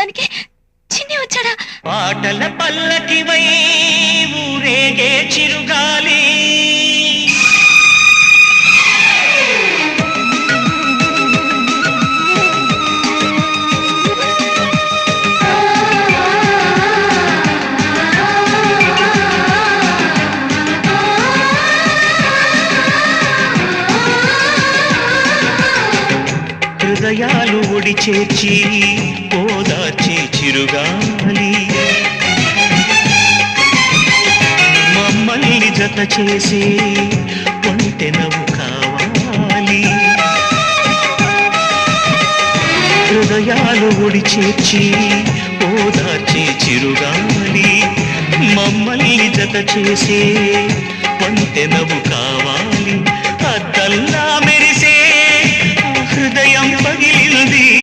చెప్పడానికి చిన్ని వచ్చాడా? పాటల పల్లకివై ఊరేగే చిరుగాలి, హృదయాలు ఒడి చేర్చి ఓదార్చే చిరుగాలి, మమ్మల్ని జత చేసే ఒంటెనవు కావాలి. హృదయాలు ఒడి చేర్చి ఓదార్చే చిరుగాలి, మమ్మల్ని జత చేసే ఒంటెనవు కావాలి. అద్దల్లా మెరిసే హృదయం పగిలింది.